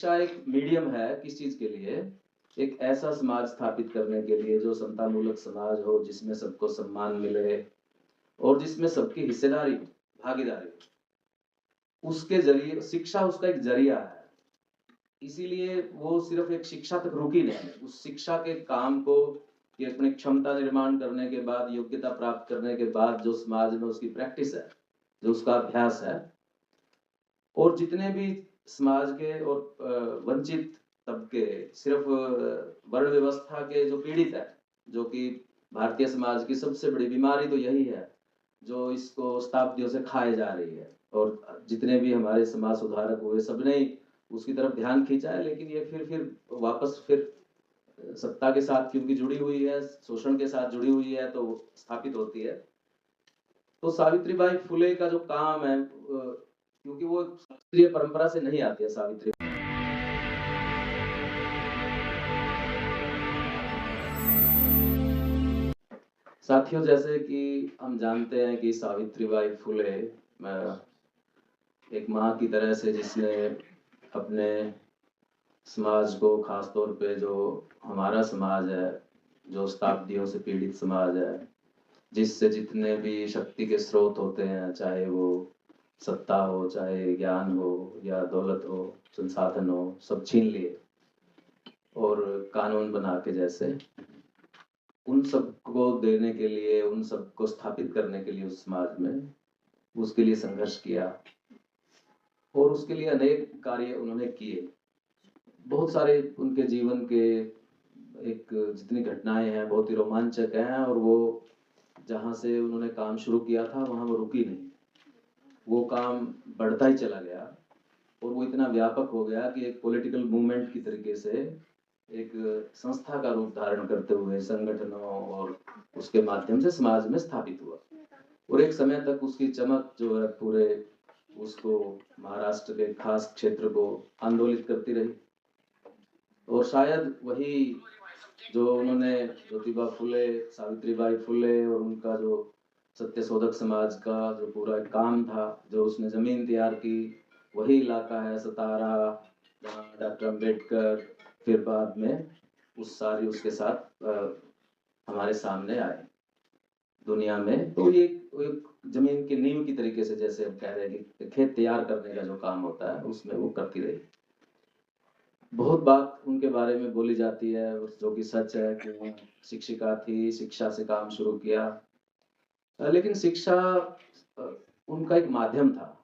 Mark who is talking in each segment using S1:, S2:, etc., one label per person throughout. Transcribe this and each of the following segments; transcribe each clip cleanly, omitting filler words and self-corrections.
S1: शिक्षा एक मीडियम है किस चीज के लिए? एक ऐसा समाज स्थापित करने के लिए जो समतामूलक समाज हो, जिसमें सबको सम्मान मिले और जिसमें सबकी हिस्सेदारी हो, भागीदारी हो। उसके ज़रिए शिक्षा उसका एक ज़रिया है। इसीलिए वो सिर्फ़ एक शिक्षा तक रुकी नहीं। उस शिक्षा के काम को कि अपनी क्षमता निर्माण करने के बाद, योग्यता प्राप्त करने के बाद जो समाज में उसकी प्रैक्टिस है, जो उसका अभ्यास है और जितने भी समाज के और वंचित तबके सिर्फ वर्ण व्यवस्था के जो पीड़ित है, जो कि भारतीय समाज की सबसे बड़ी बीमारी तो यही है, जो इसको शताब्दियों से खाए जा रही है। और जितने भी हमारे समाज सुधारक हुए, सबने ही उसकी तरफ ध्यान खींचा है, लेकिन ये फिर वापस फिर सत्ता के साथ क्योंकि जुड़ी हुई है, शोषण के साथ जुड़ी हुई है, तो स्थापित होती है। तो सावित्रीबाई फुले का जो काम है, क्योंकि वो शास्त्रीय परंपरा से नहीं आती है सावित्री। साथियों, जैसे कि हम जानते हैं कि सावित्रीबाई फुले एक माँ की तरह से जिसने अपने समाज को, खास तौर पे जो हमारा समाज है, जो शताब्दियों से पीड़ित समाज है, जिससे जितने भी शक्ति के स्रोत होते हैं, चाहे वो सत्ता हो, चाहे ज्ञान हो या दौलत हो, संसाधन हो, सब छीन लिए और कानून बना के जैसे उन सबको देने के लिए, उन सबको स्थापित करने के लिए उस समाज में उसके लिए संघर्ष किया और उसके लिए अनेक कार्य उन्होंने किए। बहुत सारे उनके जीवन के एक जितनी घटनाएं हैं बहुत ही रोमांचक हैं और वो जहाँ से उन्होंने काम शुरू किया था वहाँ वो रुकी नहीं। वो काम बढ़ता ही चला गया और वो इतना व्यापक हो गया कि एक पॉलिटिकल मूवमेंट की तरीके से एक संस्था का रूप धारण करते हुए संगठनों और उसके माध्यम से समाज में स्थापित हुआ और एक समय तक उसकी चमक जो है पूरे उसको महाराष्ट्र के खास क्षेत्र को आंदोलित करती रही। और शायद वही जो उन्होंने ज्योतिबा फुले, सावित्रीबाई फुले और उनका जो सत्यशोधक समाज का जो पूरा काम था, जो उसने जमीन तैयार की, वही इलाका है सतारा, जहाँ डॉक्टर अम्बेडकर फिर बाद में उस सारी उसके साथ हमारे सामने आए दुनिया में। तो ये एक जमीन की नींव की तरीके से, जैसे हम कह रहे हैं कि खेत तैयार करने का जो काम होता है, उसमें वो करती रही। बहुत बात उनके बारे में बोली जाती है जो कि सच है कि वो शिक्षिका थी, शिक्षा से काम शुरू किया। लेकिन शिक्षा उनका एक माध्यम था।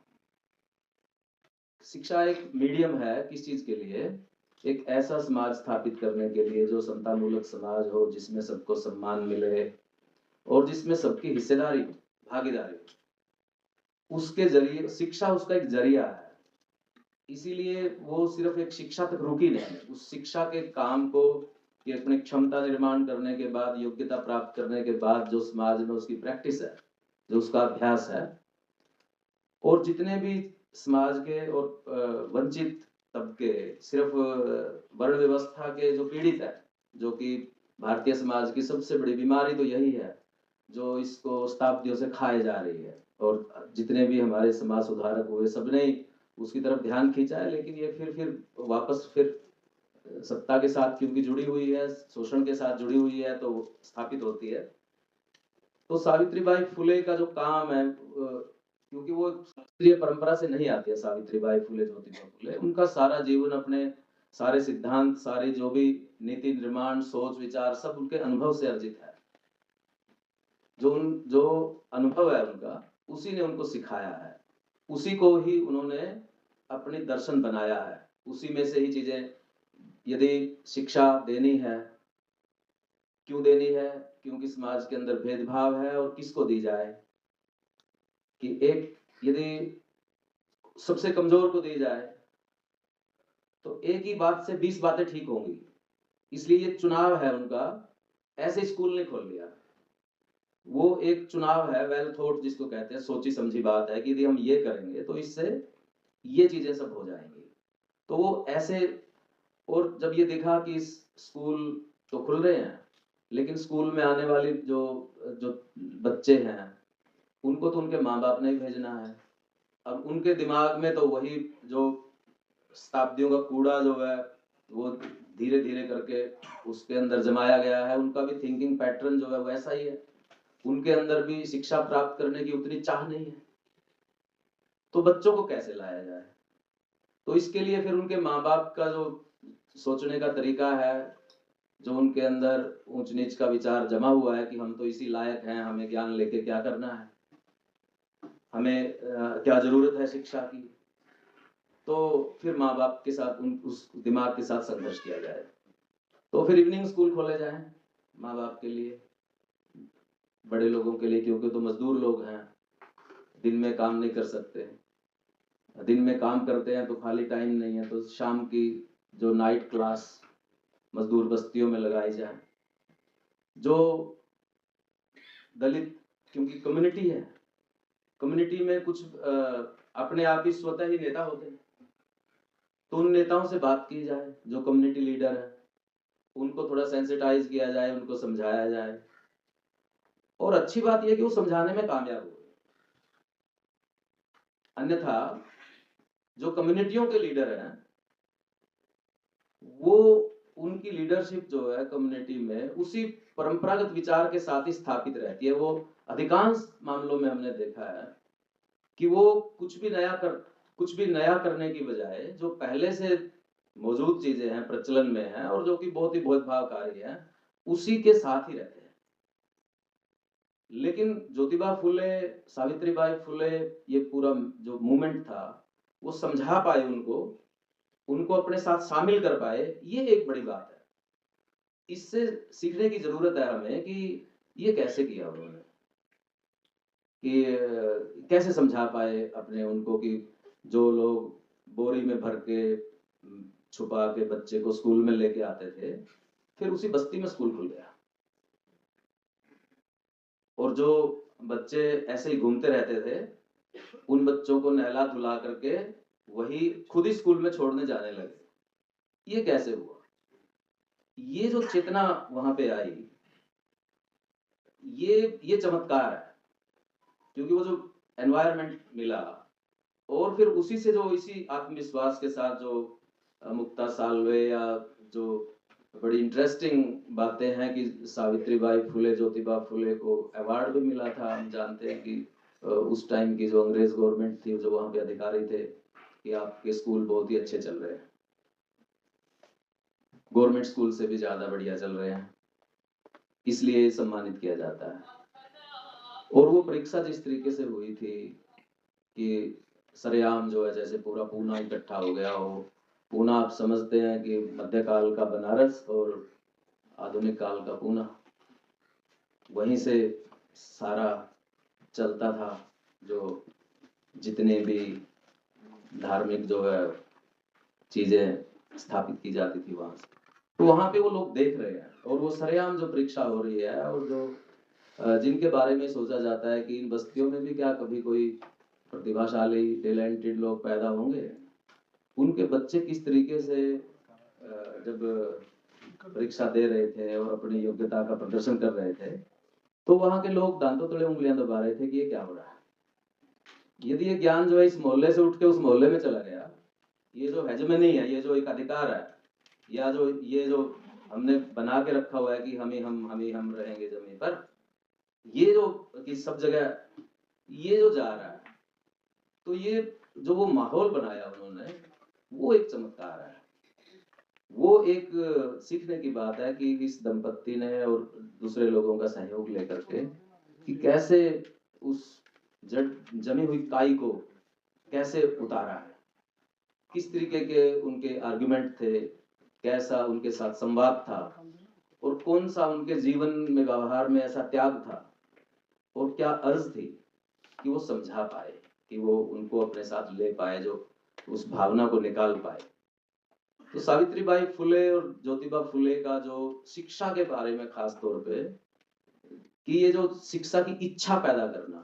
S1: शिक्षा एक मीडियम है किस चीज के लिए? एक ऐसा समाज स्थापित करने के लिए जो समतामूलक समाज हो, जिसमें सबको सम्मान मिले और जिसमें सबकी हिस्सेदारी हो, भागीदारी हो। उसके जरिए शिक्षा उसका एक जरिया है। इसीलिए वो सिर्फ एक शिक्षा तक रुकी नहीं। उस शिक्षा के काम को कि अपनी क्षमता निर्माण करने के बाद, योग्यता प्राप्त करने के बाद जो समाज में उसकी प्रैक्टिस है, जो उसका अभ्यास है और जितने भी समाज के और वंचित तबके सिर्फ वर्ण व्यवस्था के जो पीड़ित है, जो कि भारतीय समाज की सबसे बड़ी बीमारी तो यही है, जो इसको शताब्दियों से खाए जा रही है। और जितने भी हमारे समाज सुधारक हुए, सबने ही उसकी तरफ ध्यान खींचा है, लेकिन ये फिर वापस फिर सत्ता के साथ क्योंकि जुड़ी हुई है, शोषण के साथ जुड़ी हुई है, तो स्थापित होती है। तो सावित्रीबाई फुले का जो काम है, क्योंकि वो शास्त्रीय परंपरा से नहीं आती है सावित्रीबाई फुले, ज्योतिबा फुले, उनका सारा जीवन, अपने सारे सिद्धांत, सारे जो भी नीति निर्माण, सोच विचार, सब उनके अनुभव से अर्जित है। जो अनुभव है उनका, उसी ने उनको सिखाया है, उसी को ही उन्होंने अपनी दर्शन बनाया है। उसी में से ही चीजें, यदि शिक्षा देनी है, क्यों देनी है? क्योंकि समाज के अंदर भेदभाव है और किसको दी जाए? कि एक यदि सबसे कमजोर को दी जाए तो एक ही बात से 20 बातें ठीक होंगी। इसलिए ये चुनाव है उनका, ऐसे स्कूल नहीं खोल लिया। वो एक चुनाव है, वेल थॉट जिसको कहते हैं, सोची समझी बात है कि यदि हम ये करेंगे तो इससे ये चीजें सब हो जाएंगी। तो वो ऐसे, और जब ये देखा कि स्कूल तो खुल रहे हैं, लेकिन स्कूल में आने वाली जो जो बच्चे हैं, उनको तो उनके माँ बाप ने ही भेजना है। अब उनके दिमाग में तो वही जो शताब्दियों का कूड़ा जो है वो धीरे धीरे करके उसके अंदर जमाया गया है, उनका भी थिंकिंग पैटर्न जो है वैसा ही है, उनके अंदर भी शिक्षा प्राप्त करने की उतनी चाह नहीं है। तो बच्चों को कैसे लाया जाए? तो इसके लिए फिर उनके माँ बाप का जो सोचने का तरीका है, जो उनके अंदर ऊंच नीच का विचार जमा हुआ है कि हम तो इसी लायक हैं, हमें ज्ञान लेके क्या करना है, हमें क्या जरूरत है शिक्षा की, तो फिर माँ बाप के साथ उस दिमाग के साथ संघर्ष किया जाए। तो फिर इवनिंग स्कूल खोले जाए माँ बाप के लिए, बड़े लोगों के लिए, क्योंकि तो मजदूर लोग हैं, दिन में काम नहीं कर सकते, दिन में काम करते हैं तो खाली टाइम नहीं है, तो शाम की जो नाइट क्लास मजदूर बस्तियों में लगाई जाए। जो दलित, क्योंकि कम्युनिटी है, कम्युनिटी में कुछ अपने आप ही स्वतः ही नेता होते हैं, तो उन नेताओं से बात की जाए, जो कम्युनिटी लीडर है उनको थोड़ा सेंसिटाइज किया जाए, उनको समझाया जाए। और अच्छी बात यह कि वो समझाने में कामयाब हो, अन्यथा जो कम्युनिटियों के लीडर हैं वो, उनकी लीडरशिप जो है कम्युनिटी में उसी परंपरागत विचार के साथ ही स्थापित रहती है। वो अधिकांश मामलों में हमने देखा है कि वो कुछ भी नया करने की बजाय जो पहले से मौजूद चीजें हैं, प्रचलन में हैं और जो कि बहुत ही भेदभावकारी है, उसी के साथ ही रहते हैं। लेकिन ज्योतिबा फुले, सावित्रीबाई फुले, ये पूरा जो मूवमेंट था वो समझा पाए उनको, उनको अपने साथ शामिल कर पाए, ये एक बड़ी बात है। इससे सीखने की जरूरत है हमें कि ये कैसे किया उन्होंने, कि कैसे समझा पाए अपने उनको कि जो लोग बोरी में भर के छुपा के बच्चे को स्कूल में लेके आते थे, फिर उसी बस्ती में स्कूल खुल गया, और जो बच्चे ऐसे ही घूमते रहते थे उन बच्चों को नहला धुला करके वही खुद ही स्कूल में छोड़ने जाने लगे। ये कैसे हुआ? ये जो चेतना वहां पे आई, ये चमत्कार है, क्योंकि वो जो एनवायरनमेंट मिला, और फिर उसी से जो इसी आत्मविश्वास के साथ जो मुक्ता साल्वे, या जो बड़ी इंटरेस्टिंग बातें हैं कि सावित्रीबाई फुले, ज्योतिबा फुले को अवार्ड भी मिला था। हम जानते हैं कि उस टाइम की जो अंग्रेज गवर्नमेंट थी, जो वहां पे अधिकारी थे, कि आपके स्कूल बहुत ही अच्छे चल रहे हैं, गवर्नमेंट स्कूल से भी ज्यादा बढ़िया चल रहे हैं, इसलिए सम्मानित किया जाता है। और वो परीक्षा जिस तरीके से हुई थी कि सरेआम जो है, जैसे पूरा पूना इकट्ठा हो गया हो। पूना आप समझते हैं कि मध्यकाल का बनारस और आधुनिक काल का पूना, वहीं से सारा चलता था, जो जितने भी धार्मिक जो है चीजें स्थापित की जाती थी वहां से, तो वहां पे वो लोग देख रहे हैं, और वो सरेआम जो परीक्षा हो रही है, और जो जिनके बारे में सोचा जाता है कि इन बस्तियों में भी क्या कभी कोई प्रतिभाशाली टैलेंटेड लोग पैदा होंगे, उनके बच्चे किस तरीके से जब परीक्षा दे रहे थे और अपनी योग्यता का प्रदर्शन कर रहे थे, तो वहां के लोग दांतों तले उंगलियां दबा रहे थे कि ये क्या हो रहा है। यदि ये ज्ञान जो है इस मोहल्ले से उठ के उस मोहल्ले में चला गया, ये जो हेजेमनी है, ये जो एक अधिकार है, या जो ये जो हमने बना के रखा हुआ है कि हम ही हम रहेंगे जमीन पर, ये जो कि सब जगह ये जो जा रहा है, तो ये जो वो माहौल बनाया उन्होंने, वो एक चमत्कार है। वो एक सीखने की बात है कि इस दंपत्ति ने और दूसरे लोगों का सहयोग लेकर के कि कैसे उस जमी हुई काई को कैसे उतारा है, किस तरीके के उनके आर्गुमेंट थे, कैसा उनके साथ संवाद था, और कौन सा उनके जीवन में व्यवहार में ऐसा त्याग था, और क्या अर्ज थी कि वो समझा पाए, कि वो उनको अपने साथ ले पाए, जो उस भावना को निकाल पाए। तो सावित्रीबाई फुले और ज्योतिबा फुले का जो शिक्षा के बारे में खास तौर पे, कि ये जो शिक्षा की इच्छा पैदा करना,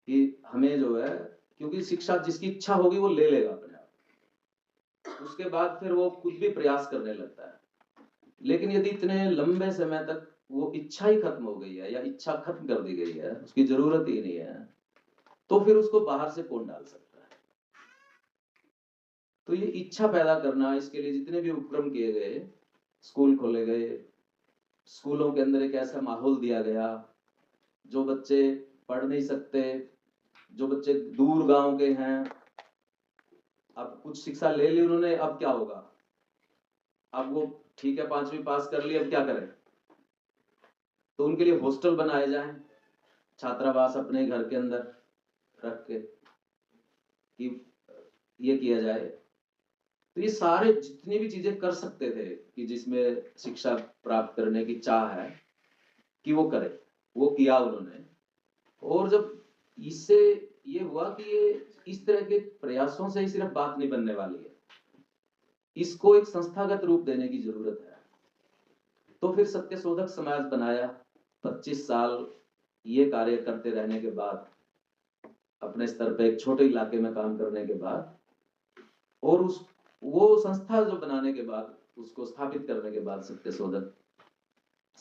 S1: कि हमें जो है, क्योंकि शिक्षा जिसकी इच्छा होगी वो ले लेगा अपने आप, उसके बाद फिर वो खुद भी प्रयास करने लगता है। लेकिन यदि इतने लंबे समय तक वो इच्छा ही खत्म हो गई है, या इच्छा खत्म कर दी गई है, उसकी जरूरत ही नहीं है, तो फिर उसको बाहर से कौन डाल सकता है? तो ये इच्छा पैदा करना, इसके लिए जितने भी उपक्रम किए गए, स्कूल खोले गए, स्कूलों के अंदर एक ऐसा माहौल दिया गया, जो बच्चे पढ़ नहीं सकते, जो बच्चे दूर गांव के हैं, अब कुछ शिक्षा ले ली उन्होंने, अब क्या होगा, अब वो ठीक है 5वीं पास कर ली, अब क्या करें, तो उनके लिए हॉस्टल बनाए जाएं, छात्रावास अपने घर के अंदर रख के कि ये किया जाए। तो ये सारे जितनी भी चीजें कर सकते थे कि जिसमें शिक्षा प्राप्त करने की चाह है कि वो करे, वो किया उन्होंने। और जब इससे ये हुआ कि ये इस तरह के प्रयासों से ही सिर्फ बात नहीं बनने वाली है, इसको एक संस्थागत रूप देने की जरूरत है। तो फिर सत्यशोधक समाज बनाया। 25 साल ये कार्य करते रहने के बाद, अपने स्तर पे एक छोटे इलाके में काम करने के बाद, और वो संस्था जो बनाने के बाद, उसको स्थापित करने के बाद सत्यशोधक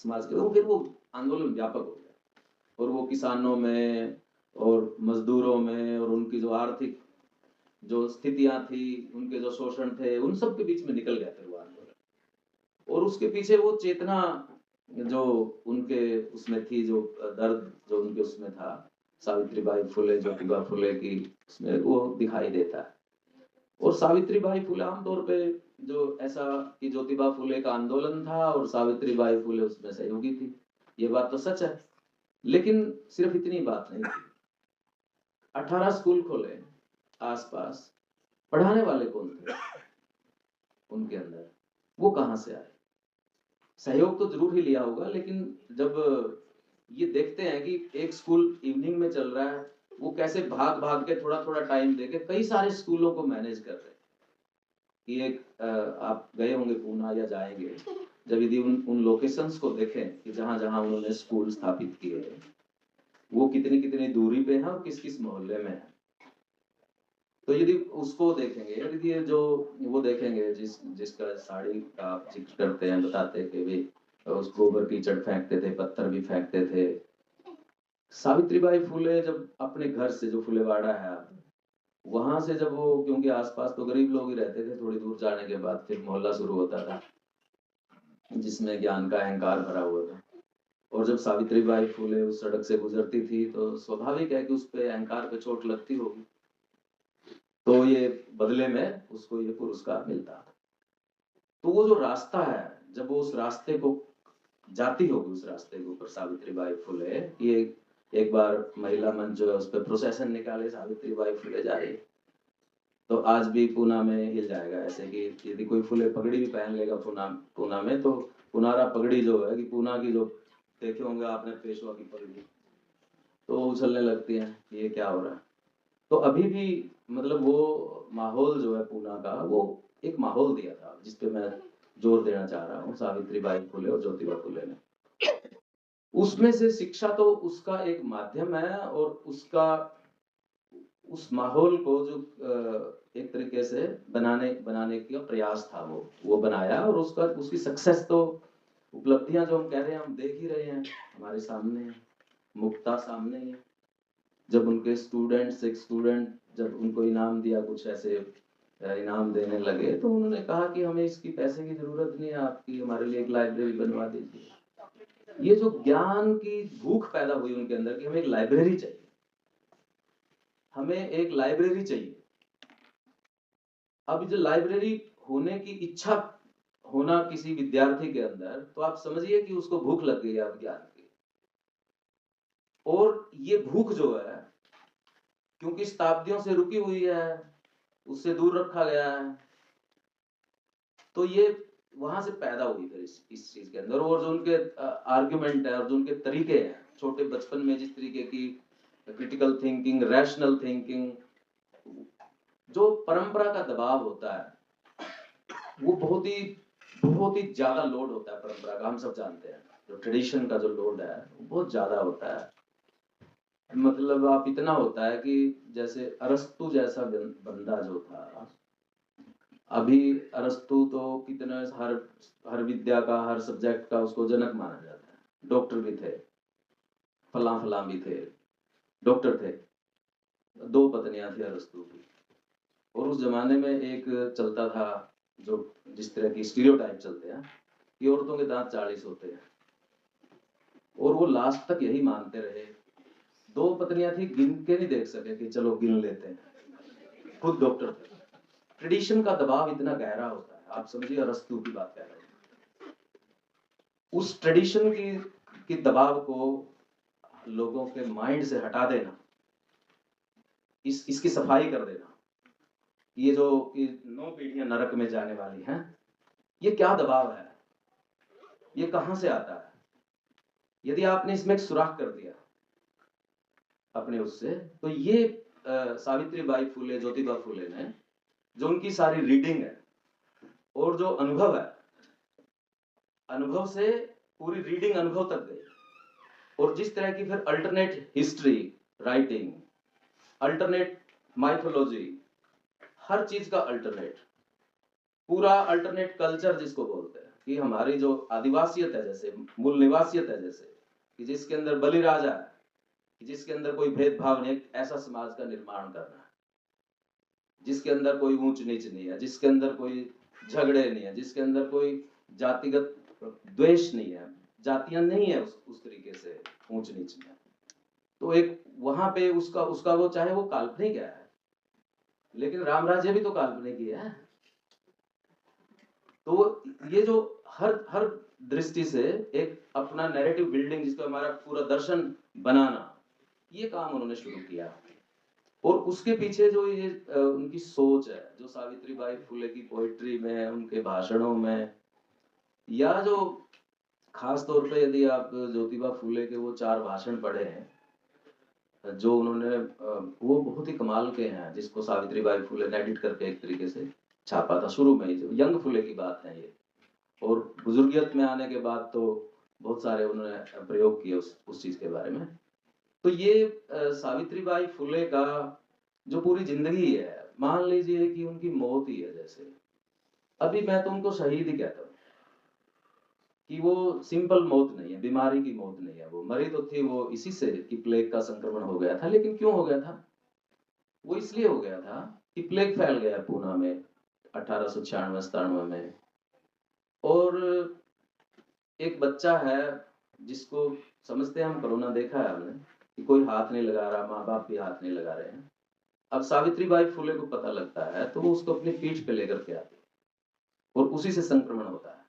S1: समाज के, फिर वो आंदोलन व्यापक हो गया, और वो किसानों में और मजदूरों में और उनकी जो आर्थिक जो स्थितियां थी, उनके जो शोषण थे, उन सब के बीच में निकल गया फिर वो आंदोलन। और उसके पीछे वो चेतना जो उनके उसमें थी, जो दर्द जो उनके उसमें था, सावित्रीबाई फुले, ज्योतिबा फुले की, उसमें वो दिखाई देता है। और सावित्रीबाई फुले आमतौर पे जो ऐसा कि ज्योतिबा फुले का आंदोलन था और सावित्रीबाई फुले उसमें सहयोगी थी, ये बात तो सच है, लेकिन सिर्फ इतनी बात नहीं थी। 18 स्कूल खोले आसपास, पढ़ाने वाले कौन थे उनके अंदर, वो कहां से आए? सहयोग तो जरूर ही लिया होगा, लेकिन जब ये देखते हैं कि एक स्कूल इवनिंग में चल रहा है, वो कैसे भाग भाग के थोड़ा थोड़ा टाइम देके कई सारे स्कूलों को मैनेज कर रहे हैं। कि एक आप गए होंगे पूना या जाएंगे, जब यदि उन लोकेशंस को देखें कि जहां जहां उन्होंने स्कूल स्थापित किए हैं, वो कितनी कितनी दूरी पे है और किस किस मोहल्ले में है, तो यदि उसको देखेंगे, यदि ये जो वो देखेंगे, जिसका साड़ी का आप जिक्र करते हैं, बताते हैं कि वे उस गोबर कीचड़ फेंकते थे, पत्थर भी फेंकते थे। सावित्रीबाई फुले जब अपने घर से, जो फुलेवाड़ा है, वहां से जब वो, क्योंकि आसपास तो गरीब लोग ही रहते थे, थोड़ी दूर जाने के बाद फिर मोहल्ला शुरू होता था जिसमें ज्ञान का अहंकार भरा हुआ था। और जब सावित्रीबाई फुले उस सड़क से गुजरती थी, तो स्वाभाविक है कि उस पे अहंकार पे चोट लगती होगी, तो ये बदले में उसको ये पुरस्कार मिलता था। तो वो जो रास्ता है, जब वो उस रास्ते को जाती होगी, उस रास्ते के ऊपर सावित्रीबाई फुले, ये एक बार महिला मंच जो है उस पर प्रोसेशन निकाले, सावित्रीबाई फुले जा रही, तो आज भी पूना में हिल जाएगा, ऐसे कि यदि कोई फुले पगड़ी भी पहन लेगा पूना में, तो पुनारा पगड़ी जो है, कि पूना की जो देखे होंगे आपने पेशवा की पगड़ी, तो उछलने लगती है, ये क्या हो रहा है। तो अभी भी मतलब वो माहौल जो है पूना का, वो एक माहौल दिया था, जिसपे मैं जोर देना चाह रहा हूँ, सावित्रीबाई फुले और ज्योतिबा फुले ने। उसमें से शिक्षा तो उसका एक माध्यम है, और उसका उस माहौल को जो एक तरीके से बनाने का प्रयास था, वो बनाया, और उसका उसकी सक्सेस तो, उपलब्धियां जो हम कह रहे हैं, हम देख ही रहे हैं, हमारे सामने है, मुक्ता सामने है। जब उनके स्टूडेंट्स, एक स्टूडेंट जब उनको इनाम दिया, कुछ ऐसे इनाम देने लगे, तो उन्होंने कहा कि हमें इसकी पैसे की जरूरत नहीं है, आपकी हमारे लिए एक लाइब्रेरी बनवा दीजिए। ये जो ज्ञान की भूख पैदा हुई उनके अंदर कि हमें एक लाइब्रेरी चाहिए, हमें एक लाइब्रेरी चाहिए। अब जो लाइब्रेरी होने की इच्छा होना किसी विद्यार्थी के अंदर, तो आप समझिए कि उसको भूख लग गई है अब ज्ञान की। और ये भूख जो है, क्योंकि शताब्दियों से रुकी हुई है, उससे दूर रखा गया है, तो ये वहां से पैदा हुई फिर इस चीज के अंदर। और जो उनके आर्ग्यूमेंट है और जो उनके तरीके हैं, छोटे बचपन में जिस तरीके की क्रिटिकल थिंकिंग, रैशनल थिंकिंग, जो परंपरा का दबाव होता है, वो बहुत ही ज्यादा लोड होता है परंपरा का, हम सब जानते हैं। जो ट्रेडिशन का जो लोड है, वो बहुत ज्यादा होता है। मतलब आप इतना होता है कि जैसे अरस्तु जैसा बंदा जो था, अभी अरस्तु तो कितना हर विद्या का, हर सब्जेक्ट का उसको जनक माना जाता है। डॉक्टर भी थे, फलां फलां भी थे, डॉक्टर थे, 2 पत्नियां थी अरस्तु की। और उस जमाने में एक चलता था, जो जिस तरह की स्टीरियोटाइप चलते हैं कि औरतों के दांत 40 होते हैं, और वो लास्ट तक यही मानते रहे। 2 पत्नियां थी, गिन के नहीं देख सके कि चलो गिन लेते हैं, खुद डॉक्टर थे। ट्रेडिशन का दबाव इतना गहरा होता है, आप समझिए अरस्तू की बात कर रहे हैं। उस ट्रेडिशन की दबाव को लोगों के माइंड से हटा देना, इसकी सफाई कर देना, ये जो 9 पीढ़ियां नरक में जाने वाली हैं, ये क्या दबाव है, ये कहां से आता है? यदि आपने इसमें एक सुराख कर दिया अपने उससे, तो ये सावित्री बाई फुले, ज्योतिबा फुले ने जो उनकी सारी रीडिंग है और जो अनुभव है, अनुभव से पूरी रीडिंग अनुभव तक गई, और जिस तरह की फिर alternate history writing, alternate mythology, हर चीज का अल्टरनेट, पूरा अल्टरनेट कल्चर जिसको बोलते हैं, कि हमारी जो आदिवासियत है, जैसे मूल निवासियत है, जैसे कि जिसके अंदर बलि राजा है, कि जिसके अंदर कोई भेदभाव नहीं, ऐसा समाज का निर्माण करना है, जिसके अंदर कोई ऊंच नीच नहीं है, जिसके अंदर कोई झगड़े नहीं है, जिसके अंदर कोई जातिगत द्वेष नहीं है, जातियां नहीं है उस तरीके से ऊंच नीच में। तो एक वहां पे उसका वो, चाहे वो काल्पनिक है, लेकिन राम राज्य भी तो काल्पनिक ही है। तो ये जो हर दृष्टि से एक अपना नैरेटिव बिल्डिंग, जिसका हमारा पूरा दर्शन बनाना, ये काम उन्होंने शुरू किया। और उसके पीछे जो ये उनकी सोच है, जो सावित्री बाई फुले की पोइट्री में, उनके भाषणों में, या जो खास तौर पे यदि आप ज्योतिबा फुले के वो 4 भाषण पढ़े हैं जो उन्होंने, वो बहुत ही कमाल के हैं, जिसको सावित्री बाई फुले ने एडिट करके एक तरीके से छापा था शुरू में ही, जो यंग फुले की बात है ये, और बुजुर्गियत में आने के बाद तो बहुत सारे उन्होंने प्रयोग किए उस चीज के बारे में। तो ये सावित्री बाई फुले का जो पूरी जिंदगी है, मान लीजिए कि उनकी मौत ही है, जैसे अभी मैं तो उनको शहीद ही कहता हूँ, कि वो सिंपल मौत नहीं है, बीमारी की मौत नहीं है, वो मरी तो थी वो इसी से कि प्लेग का संक्रमण हो गया था। लेकिन क्यों हो गया था? वो इसलिए हो गया था कि प्लेग फैल गया पूना में 1896-97 में, और एक बच्चा है जिसको समझते हैं हम, कोरोना देखा है हमने कि कोई हाथ नहीं लगा रहा, माँ बाप भी हाथ नहीं लगा रहे हैं। अब सावित्री बाई फुले को पता लगता है तो वो उसको अपनी पीठ पे लेकर के आती है, और उसी से संक्रमण होता है।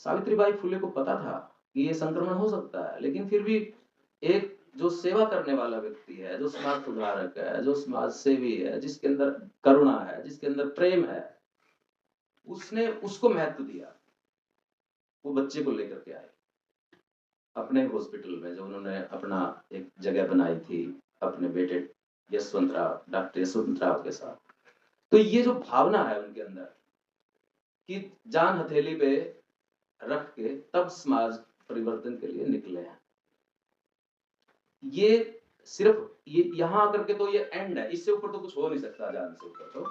S1: सावित्री बाई फुले को पता था कि ये संक्रमण हो सकता है, लेकिन फिर भी एक जो सेवा करने वाला व्यक्ति है, जो समाज सुधारक है, जो समाज सेवी है, जिसके अंदर करुणा है, जिसके अंदर प्रेम है, उसने उसको महत्व दिया। वो बच्चे को लेकर के आए अपने हॉस्पिटल में, जो उन्होंने अपना एक जगह बनाई थी अपने बेटे यशवंत राव, डॉक्टर यशवंत राव के साथ। तो ये जो भावना है उनके अंदर कि जान हथेली पे रख के तब समाज परिवर्तन के लिए निकले हैं, ये सिर्फ ये यहाँ आकर के तो ये एंड है, इससे ऊपर तो कुछ हो नहीं सकता जान से ऊपर तो।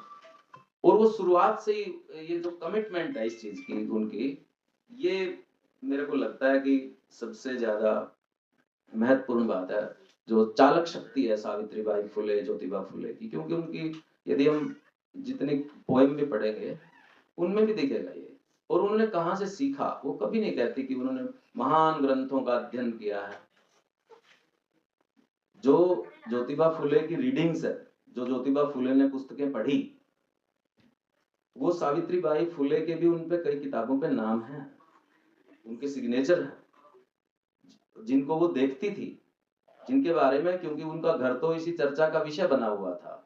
S1: और वो शुरुआत से ही ये जो कमिटमेंट है इस चीज की उनकी, ये मेरे को लगता है कि सबसे ज्यादा महत्वपूर्ण बात है, जो चालक शक्ति है सावित्री बाई फुले, ज्योतिबा फुले की। क्योंकि उनकी यदि हम जितनी पोएम भी पढ़ेंगे उनमें भी दिखेगा ये। और उन्होंने कहाँ से सीखा, वो कभी नहीं कहती कि उन्होंने महान ग्रंथों का अध्ययन किया है। जो ज्योतिबा फुले की रीडिंग्स है, जो ज्योतिबा फुले ने पुस्तकें पढ़ी, वो सावित्री बाई फुले के भी उन पे कई किताबों पे नाम है, उनके सिग्नेचर है, जिनको वो देखती थी, जिनके बारे में, क्योंकि उनका घर तो इसी चर्चा का विषय बना हुआ था,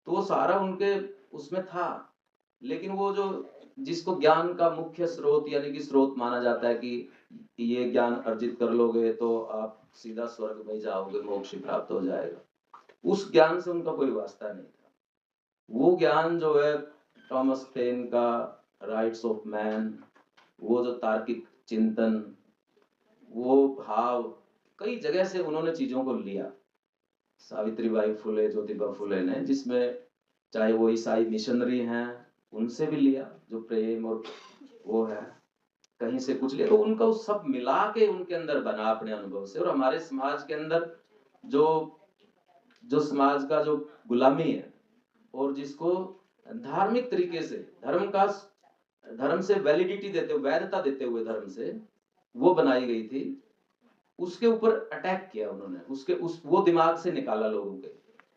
S1: तो वो सारा उनके उसमें था। लेकिन वो जो जिसको ज्ञान का मुख्य स्रोत यानी कि स्रोत माना जाता है कि ये ज्ञान अर्जित कर लोगे तो आप सीधा स्वर्ग में जाओगे, मोक्ष प्राप्त हो जाएगा, उस ज्ञान से उनका कोई वास्ता नहीं था। वो ज्ञान जो है थॉमस पेन का राइट्स ऑफ मैन, वो जो तार्किक चिंतन, वो भाव, कई जगह से उन्होंने चीजों को लिया सावित्री बाई फुले, ज्योतिबा फुले ने, जिसमें चाहे वो ईसाई मिशनरी हैं उनसे भी लिया जो प्रेम और वो है, कहीं से कुछ लिया, तो उनका सब मिला के उनके अंदर बना अपने अनुभव से। और हमारे समाज के अंदर जो जो समाज का जो गुलामी है और जिसको धार्मिक तरीके से धर्म से वैलिडिटी देते हुए, वैधता देते हुए धर्म से वो बनाई गई थी, उसके ऊपर अटैक किया उन्होंने, वो दिमाग से निकाला लोगों के।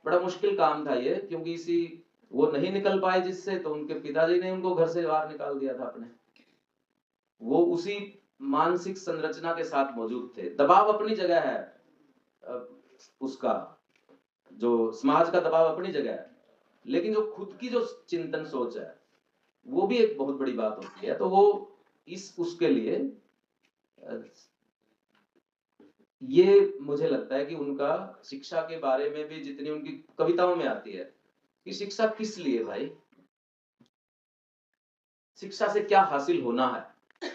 S1: बड़ा मुश्किल काम था ये, क्योंकि वो नहीं निकल पाए जिससे, तो उनके पिताजी ने उनको घर से बाहर निकाल दिया था अपने। वो उसी मानसिक संरचना के साथ मौजूद थे। दबाव अपनी जगह है, उसका जो समाज का दबाव अपनी जगह है, लेकिन जो खुद की जो चिंतन सोच है वो भी एक बहुत बड़ी बात होती है। तो वो उसके लिए ये मुझे लगता है कि उनका शिक्षा के बारे में भी जितनी उनकी कविताओं में आती है कि शिक्षा किस लिए भाई, शिक्षा से क्या हासिल होना है,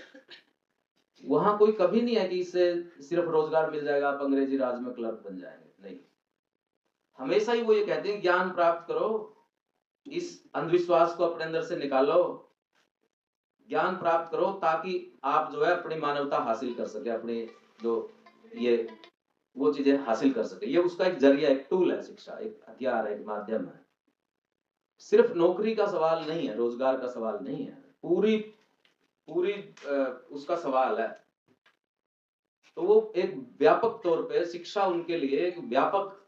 S1: वहां कोई कभी नहीं है कि इससे सिर्फ रोजगार मिल जाएगा, आप अंग्रेजी राज में क्लर्क बन जाएंगे, नहीं। हमेशा ही वो ये कहते हैं ज्ञान प्राप्त करो, इस अंधविश्वास को अपने अंदर से निकालो, ज्ञान प्राप्त करो, ताकि आप जो है अपनी मानवता हासिल कर सके, अपनी जो ये वो चीजें हासिल कर सके। ये उसका एक जरिया, एक टूल है शिक्षा, एक हथियार है, एक माध्यम है। सिर्फ नौकरी का सवाल नहीं है, रोजगार का सवाल नहीं है, पूरी उसका सवाल है। तो वो एक व्यापक तौर पे शिक्षा उनके लिए एक व्यापक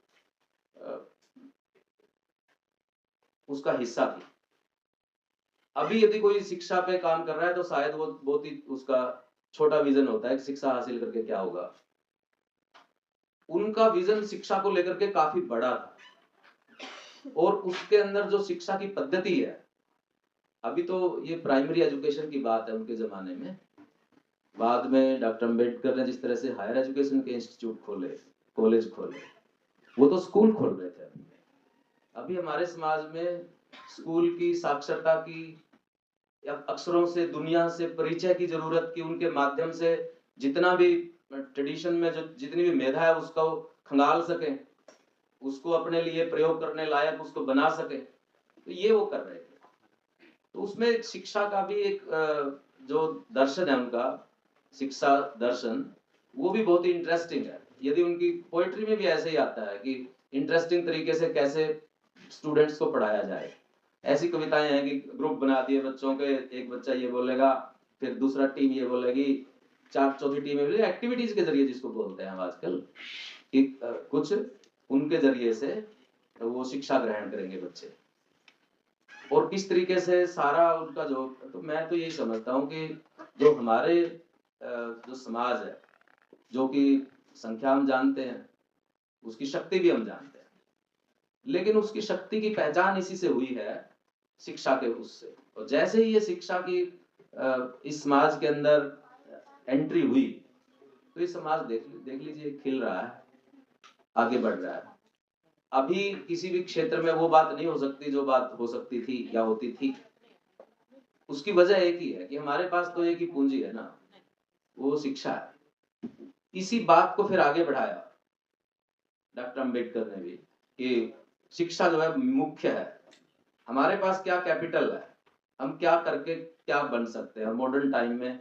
S1: उसका हिस्सा थी। अभी यदि कोई शिक्षा पे काम कर रहा है तो शायद वो बहुत ही उसका छोटा विजन होता है, शिक्षा हासिल करके क्या होगा। उनका विजन शिक्षा को लेकर के काफी बड़ा था, और उसके अंदर जो शिक्षा की पद्धति है, अभी तो ये प्राइमरी एजुकेशन की बात है उनके जमाने में, बाद में डॉक्टर अम्बेडकर ने जिस तरह से हायर एजुकेशन के इंस्टीट्यूट खोले, कॉलेज खोले, वो तो स्कूल खोल रहे थे। अभी हमारे समाज में स्कूल की साक्षरता की, अक्षरों से दुनिया से परिचय की जरूरत की, उनके माध्यम से जितना भी ट्रेडिशन में जो जितनी भी मेधा है उसको खंगाल सके, उसको अपने लिए प्रयोग करने लायक उसको बना सके, तो ये वो कर रहे थे। तो उसमें शिक्षा का भी एक जो दर्शन है उनका, शिक्षा दर्शन, वो भी बहुत ही इंटरेस्टिंग है। यदि उनकी पोएट्री में भी ऐसे ही आता है कि इंटरेस्टिंग तरीके से कैसे स्टूडेंट्स को पढ़ाया जाए। ऐसी कविताएं हैं कि ग्रुप बना दिए बच्चों के, एक बच्चा ये बोलेगा, फिर दूसरा टीम ये बोलेगी, चौथी टीम एक्टिविटीज के जरिए जिसको बोलते हैं आजकल, कि कुछ उनके जरिए से वो शिक्षा ग्रहण करेंगे बच्चे। और किस तरीके से सारा उनका जो, तो मैं तो यही समझता हूँ कि जो हमारे जो समाज है, जो कि संख्या हम जानते हैं, उसकी शक्ति भी हम जानते हैं, लेकिन उसकी शक्ति की पहचान इसी से हुई है, शिक्षा के उससे। और जैसे ही ये शिक्षा की इस समाज के अंदर एंट्री हुई, तो ये समाज देख लीजिए खिल रहा है, आगे बढ़ रहा है। अभी किसी भी क्षेत्र में वो बात नहीं हो सकती जो बात हो सकती थी या होती थी। उसकी वजह एक ही है कि हमारे पास तो एक ही पूंजी है ना, वो शिक्षा है। इसी बात को फिर आगे बढ़ाया डॉक्टर अम्बेडकर ने भी, कि शिक्षा जो है मुख्य है। हमारे पास क्या कैपिटल है, हम क्या करके क्या बन सकते हैं मॉडर्न टाइम में,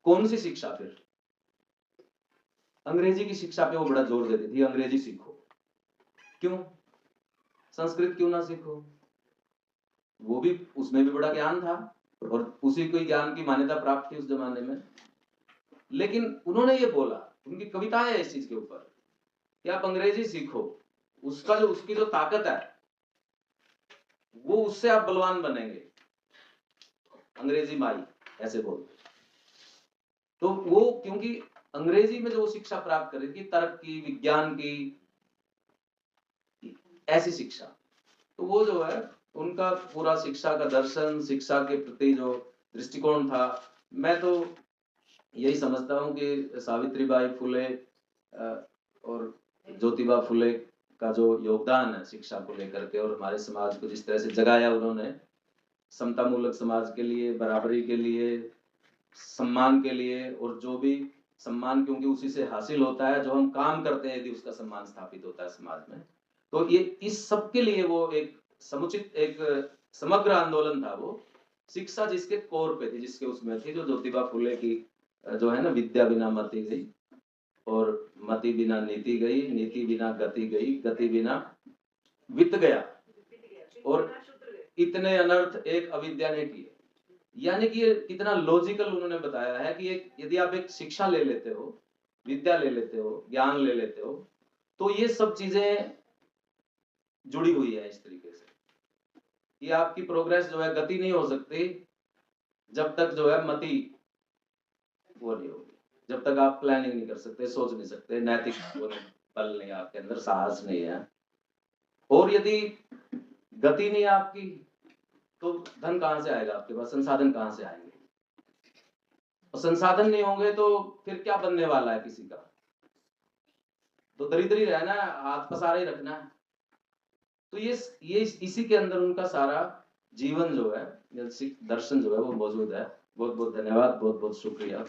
S1: कौन सी शिक्षा। फिर अंग्रेजी की शिक्षा पे वो बड़ा जोर देती थी, अंग्रेजी सीखो। क्यों? संस्कृत क्यों ना सीखो? वो भी, उसमें भी बड़ा ज्ञान था, और उसी को ज्ञान की मान्यता प्राप्त थी उस जमाने में। लेकिन उन्होंने ये बोला, उनकी कविताएं है इस चीज के ऊपर, कि आप अंग्रेजी सीखो, उसकी जो ताकत है, वो उससे आप बलवान बनेंगे। अंग्रेजी माई ऐसे बोलते। तो वो क्योंकि अंग्रेजी में जो शिक्षा प्राप्त कर रही थी, तर्क की, विज्ञान की, ऐसी शिक्षा, तो वो जो है उनका पूरा शिक्षा का दर्शन, शिक्षा के प्रति जो दृष्टिकोण था, मैं तो यही समझता हूँ कि सावित्रीबाई फुले और ज्योतिबा फुले का जो योगदान है शिक्षा को लेकर के, और हमारे समाज को जिस तरह से जगाया उन्होंने, समतामूलक समाज के लिए, बराबरी के लिए, सम्मान के लिए, और जो भी सम्मान क्योंकि उसी से हासिल होता है, जो हम काम करते हैं यदि उसका सम्मान स्थापित होता है समाज में, तो ये इस सब के लिए वो एक समुचित, एक समग्र आंदोलन था वो। शिक्षा जिसके कोर पे थी, जिसके उसमें थी, जो ज्योतिबा फुले की जो है ना, विद्या बिना मति गई, और मति बिना नीति गई, नीति बिना गति गई, गति बिना वित्त गया, और इतने अनर्थ एक अविद्या ने किए। यानी कि ये कितना लॉजिकल उन्होंने बताया है कि एक यदि आप एक शिक्षा ले लेते हो, विद्या ले लेते हो, ज्ञान ले लेते हो, तो ये सब चीजें जुड़ी हुई है इस तरीके से कि आपकी प्रोग्रेस जो है गति नहीं हो सकती जब तक जो है मति वो नहीं होगी, जब तक आप प्लानिंग नहीं कर सकते, सोच नहीं सकते, नैतिक वो नहीं, बल नहीं, आपके अंदर साहस नहीं है। और यदि गति नहीं है आपकी, तो धन कहां से आएगा आपके पास, संसाधन कहां से आएंगे? और संसाधन नहीं होंगे तो फिर क्या बनने वाला है किसी का? तो दरिद्र ही रहना है, हाथ पसारे ही रखना है। तो ये इसी के अंदर उनका सारा जीवन जो है, दर्शन जो है वो मौजूद है। बहुत बहुत धन्यवाद, बहुत बहुत शुक्रिया।